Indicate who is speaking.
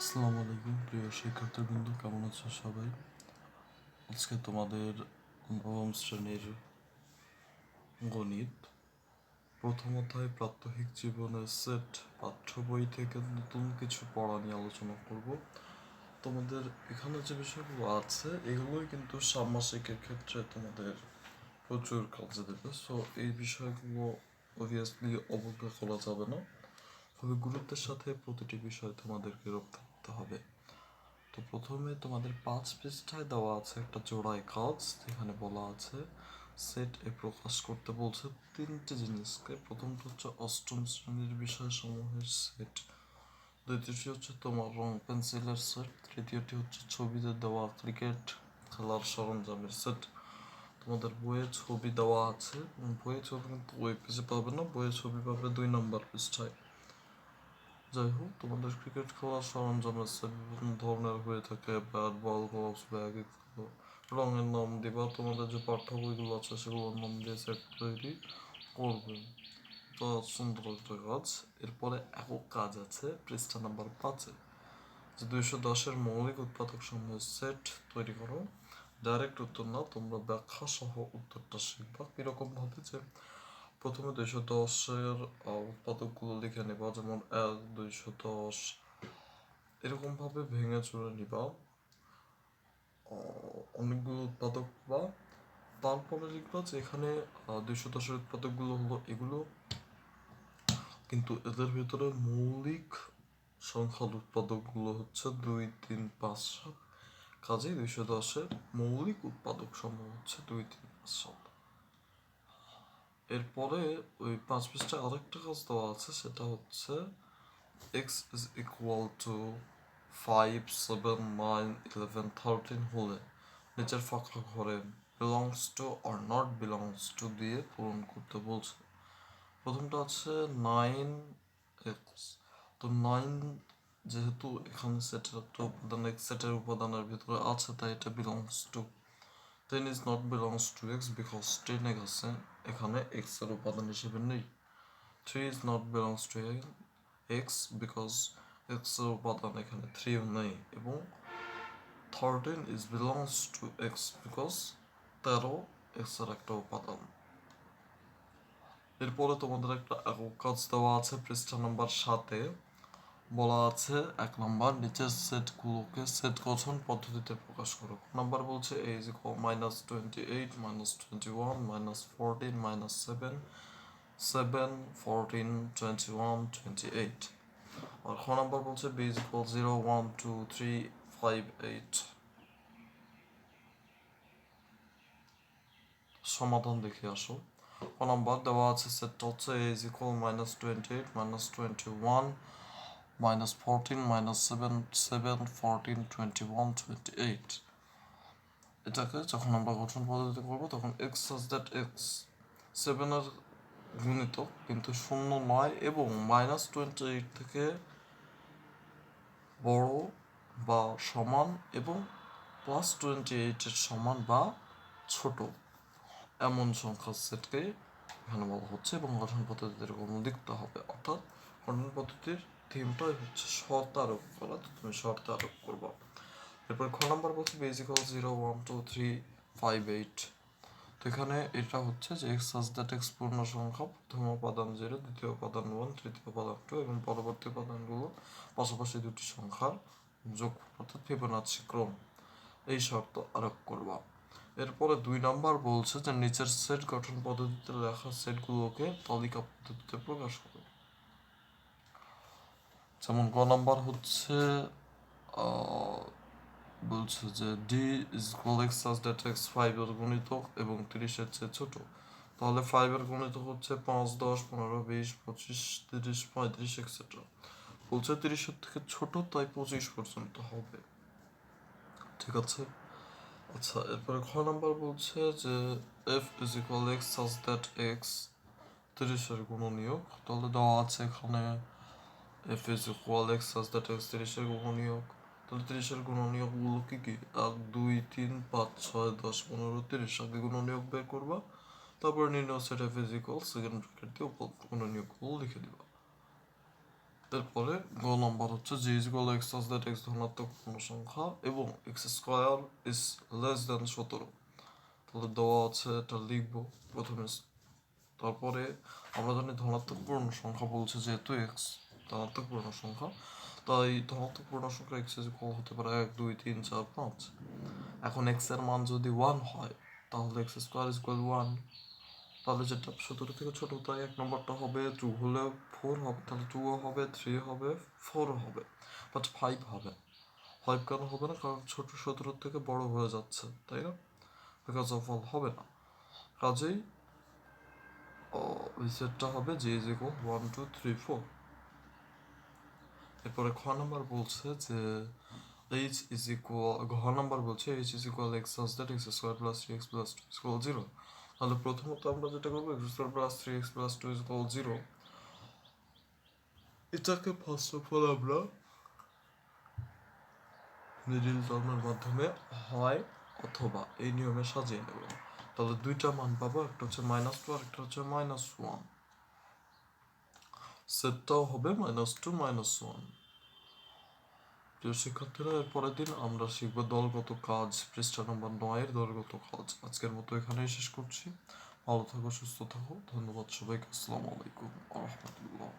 Speaker 1: আসসালামু আলাইকুম প্রিয় শিক্ষার্থীবৃন্দ, কেমন আছো সবাই? আজকে তোমাদের নবম শ্রেণীর গণিত প্রথম অধ্যায় প্রাত্যহিক জীবনের সেট পাঠ্য বই থেকে নতুন কিছু পড়া নিয়ে আলোচনা করব। তোমাদের এখানে যে বিষয়গুলো আছে এগুলোই কিন্তু ষান্মাসিকের ক্ষেত্রে তোমাদের প্রচুর কাজে দেবে। সো এই বিষয়গুলো অবভিয়াসলি অবজ্ঞা করা যাবে না, খুবই গুরুত্বের সাথে প্রতিটি বিষয় তোমাদেরকে রক্ষা করতে হবে। তো প্রথমে তোমাদের 5 পৃষ্ঠায় দেওয়া আছে একটা জোড়ায় কাজ, যেখানে বলা আছে সেট এ প্রকাশ করতে বলছে তিনটে জিনিসকে। প্রথমটা হচ্ছে অষ্টম শ্রেণীর বিষয়সমূহের সেট, দ্বিতীয়টি হচ্ছে তোমার রং পেন্সিলের সেট, তৃতীয়টি হচ্ছে ছবিতে দেওয়া ক্রিকেট খেলার সরঞ্জামের সেট। তোমাদের বইয়ে ছবি দেওয়া আছে, বইয়ে ছবি কিন্তু ওই পেজে পাবে না, বইয়ে ছবি পাবে 2 নম্বর পৃষ্ঠায়। যাই হোক, তোমাদের ক্রিকেট খেলার সরঞ্জামের সেট বিভিন্ন ধরনের হয়ে থাকে, ব্যাট বল গ্লোভস ব্যাগ এগুলো। রঙের নাম দিবা, তোমাদের যে পাঠ্য বইগুলো আছে সেগুলোর নাম দিয়ে সেট তৈরি করবে। তো সুন্দর একটা কাজ। এরপরে একক কাজ আছে পৃষ্ঠা নাম্বার 5-এ, যে 210-এর মৌলিক উৎপাদক সমূহের সেট তৈরি করো। ডাইরেক্ট উত্তর না, তোমরা ব্যাখ্যা সহ উত্তরটা শিখবা। কিরকম ভাবে, যে প্রথমে 210-এর উৎপাদকগুলো লিখে নেবা, যেমন 1, 210 এরকম ভাবে ভেঙে চুরে নিবা অনেকগুলো উৎপাদক। বা তারপরে লিখবা যে এখানে 210-এর উৎপাদকগুলো হলো এগুলো, কিন্তু এদের ভিতরে মৌলিক সংখ্যার উৎপাদকগুলো হচ্ছে 2, 3, 5, 7। কাজেই 210-এর মৌলিক উৎপাদক সমূহ হচ্ছে 2, 3, 5, 7। এরপরে ওই 5 পৃষ্ঠায় আরেকটা কাজ দেওয়া আছে, সেটা হচ্ছে x is equal to 5, 7, 9, 11, 13 হলে নিচের ফাঁকা ঘরে belongs to or not belongs to দিয়ে পূরণ করতে বলছে। প্রথমটা আছে 9x। তো 9 যেহেতু এখানে সেটের একটা উপাদান x সেটের উপাদানের ভিতরে আছে, তাই এটা belongs to। 10 is not belongs to x because 10 আছে এখানে x এর উপাদান হিসেবে নেই। 3 is not belongs to x because x এর উপাদান এখানে 3 নেই। এবং 13 is belongs to x because 13 x এর একটা উপাদান। এরপরে তোমাদের একটা একক কাজ দেওয়া আছে পৃষ্ঠা নাম্বার 7-এ, বলা আছে 1 নম্বর নিচের সেটগুলোকে সেট গঠন পদ্ধতিতে প্রকাশ করো। নাম্বার বলছে a is equal -28, -21, -14, -7, 7, 14, 21, 28। আর খ নাম্বার বলছে b is equal 0, 1, 2, 3, 5, 8। সমাধান দেখে আসো। ক নাম্বার দেওয়া আছে সেটটা হচ্ছে a is equal -28, -21, -14, -7, 7, 14, 21, 28। এটাকে যখন আমরা গঠন পদ্ধতি করবো তখন x such that x 7-এর গুণিতক কিন্তু 0 নয় এবং -28 থেকে বড় বা সমান এবং +28-এর সমান বা ছোট এমন সংখ্যার সেটকে এখানে বলা হচ্ছে। এবং গঠন পদ্ধতির কোনো লিখতে হবে, অর্থাৎ গঠন পদ্ধতির থিমটাই হচ্ছে শর্ত আরোপ করা। তো তুমি শর্ত আরোপ করবা। এরপর খ নাম্বার বলছে বেসিক্যাল 0, 1, 2, 3, 5, 8। তো এখানে এটা হচ্ছে যে এক্স সাজ দ্যাট এক্স পূর্ণ সংখ্যা, প্রথম উপাদান 0, দ্বিতীয় উপাদান 1, তৃতীয় উপাদান 2 এবং পরবর্তী উপাদানগুলো পাশাপাশি দুটি সংখ্যার যোগ, অর্থাৎ ফিবোনাচি ক্রম। এই শর্ত আরোপ করবা। এরপরে 2 নাম্বার বলছে যে নিচের সেট গঠন পদ্ধতিতে লেখা সেটগুলোকে তালিকা পদ্ধতিতে প্রকাশ করো। যেমন ক নাম্বার হচ্ছে বলছে যে D is equal x such that x 5-এর গুণিতক এবং 30-এর চেয়ে ছোট। তাহলে 5-এর গুণিতক হচ্ছে 5, 10, 15, 20, 25, 30, 35 এক্সেট্রা। বলছে 30-এর থেকে ছোট, তাই 25 পর্যন্ত হবে। ঠিক আছে। আচ্ছা, এরপরে খ নাম্বার বলছে যে F is equal x such that x 30-এর গুণনীয়ক। তাহলে দেওয়া আছে এখানে F is equal x such that x 30-এর গুণনীয়ক। তাহলে 30-এর গুণনীয়কগুলো কি কি? 1, 2, 3, 5, 6, 10, 15, 30 আগে গুণনীয়ক বের করবা, তারপর নির্ণয় set F is equal second bracket দিয়ে গুণনীয়কগুলো লিখে দিবা। এরপরে গ নম্বর হচ্ছে G is equal x such that x ধনাত্মক পূর্ণ সংখ্যা এবং x square is less than 17। তাহলে দেওয়া আছে, এটা লিখবো প্রথমে। তারপরে আমরা জানি ধনাত্মক পূর্ণ সংখ্যা বলছে যেহেতু এক্স ধনাত্মক পূর্ণ সংখ্যা, তাই ধনাত্মক পূর্ণ সংখ্যা এক্স ইজ ইকুয়াল হতে পারে 1 2 3 4 5। এখন এক্স এর মান যদি 1 হয় তাহলে এক্স স্কোয়ার ইজ ইকুয়াল 1। তাহলে যেটা 17 থেকে ছোট, তাই এক নম্বরটা হবে 2 হলে 4 হবে, তাহলে 2ও হবে, 3 হবে, 4ও হবে, বাট 5 হবে না। 5 কেন হবে না? কারণ ছোট 17 থেকে বড় হয়ে যাচ্ছে, তাই না? বিকজ অফ অল হবে না। কাজেই সেটটা হবে জি ইজ ইকুয়াল 1 2 3 4। এরপরে খ নাম্বার বলছে যে এইচ ইজ ইকুয়াল, ঘ নাম্বার বলছে H is equal x such that x square plus 3x plus 2 is equal 0। তাহলে প্রথমত আমরা যেটা করবো x square plus 3x plus 2 is equal 0, এটাকে ফার্স্ট অফ অল আমরা মিডিল টার্মের মাধ্যমে হয় অথবা এই নিয়মে সাজিয়ে নেব। তাহলে দুইটা মান পাবো, একটা হচ্ছে -2 আর একটা হচ্ছে -1। সেটটাও হবে -2 -1। প্রিয় শিক্ষার্থীরা, এর পরের দিন আমরা শিখবো দলগত কাজ, পৃষ্ঠা নম্বর 9 দলগত কাজ। আজকের মতো এখানেই শেষ করছি। ভালো থাকো, সুস্থ থাকো। ধন্যবাদ সবাইকে। আসসালামু আলাইকুম ওয়া রাহমাতুল্লাহ।